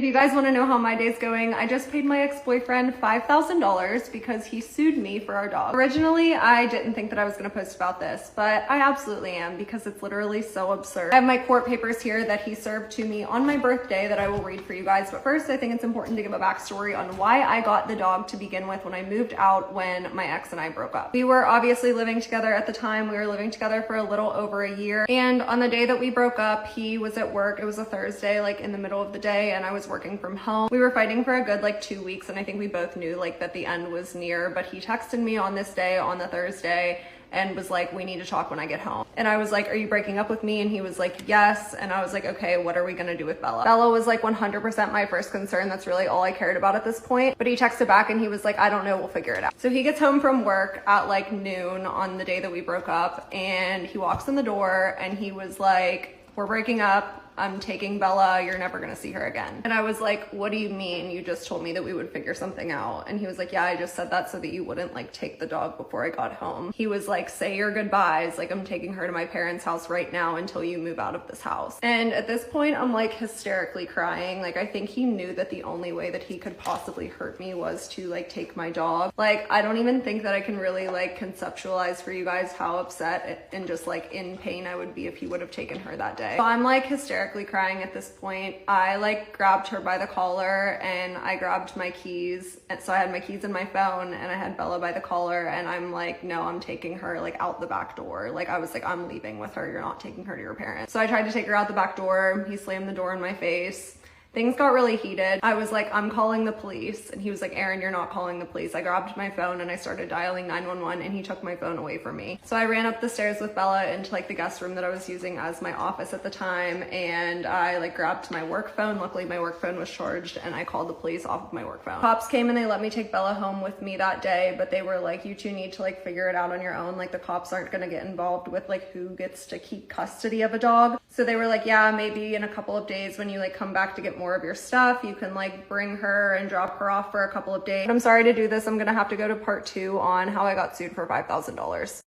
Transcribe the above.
you guys want to know how my day's going, I just paid my ex-boyfriend $5,000 because he sued me for our dog. Originally, I didn't think that I was going to post about this, but I absolutely am because it's literally so absurd. I have my court papers here that he served to me on my birthday that I will read for you guys. But first, I think it's important to give a backstory on why I got the dog to begin with when I moved out when my ex and I broke up. We were obviously living together at the time. We were living together for a little over a year. And on the day that we broke up, he was at work. It was a Thursday, like in the middle of the day, and I was working from home. We were fighting for a good like 2 weeks, and I think we both knew like that the end was near, but he texted me on this day, on the Thursday, and was like, we need to talk when I get home. And I was like, are you breaking up with me? And he was like, yes. And I was like, okay, what are we gonna do with Bella? Bella was like 100% my first concern. That's really all I cared about at this point. But he texted back and he was like, I don't know, we'll figure it out. So he gets home from work at like noon on the day that we broke up, and he walks in the door and he was like, we're breaking up. I'm taking Bella, you're never gonna see her again. And I was like, what do you mean? You just told me that we would figure something out. And he was like, yeah, I just said that so that you wouldn't like take the dog before I got home. He was like, say your goodbyes. Like, I'm taking her to my parents' house right now until you move out of this house. And at this point, I'm like hysterically crying. Like, I think he knew that the only way that he could possibly hurt me was to like take my dog. Like, I don't even think that I can really like conceptualize for you guys how upset and just like in pain I would be if he would have taken her that day. So I'm like hysterically crying at this point. I like grabbed her by the collar and I grabbed my keys. And so I had my keys in my phone and I had Bella by the collar, and I'm like, no, I'm taking her like out the back door. Like, I was like, I'm leaving with her. You're not taking her to your parents. So I tried to take her out the back door. He slammed the door in my face. Things got really heated. I was like, I'm calling the police. And he was like, Erin, you're not calling the police. I grabbed my phone and I started dialing 911, and he took my phone away from me. So I ran up the stairs with Bella into like the guest room that I was using as my office at the time. And I like grabbed my work phone. Luckily my work phone was charged, and I called the police off of my work phone. Cops came and they let me take Bella home with me that day, but they were like, you two need to like figure it out on your own. Like, the cops aren't gonna get involved with like who gets to keep custody of a dog. So they were like, yeah, maybe in a couple of days when you like come back to get more of your stuff, you can like bring her and drop her off for a couple of days. But I'm sorry to do this. I'm gonna have to go to part 2 on how I got sued for $5,000.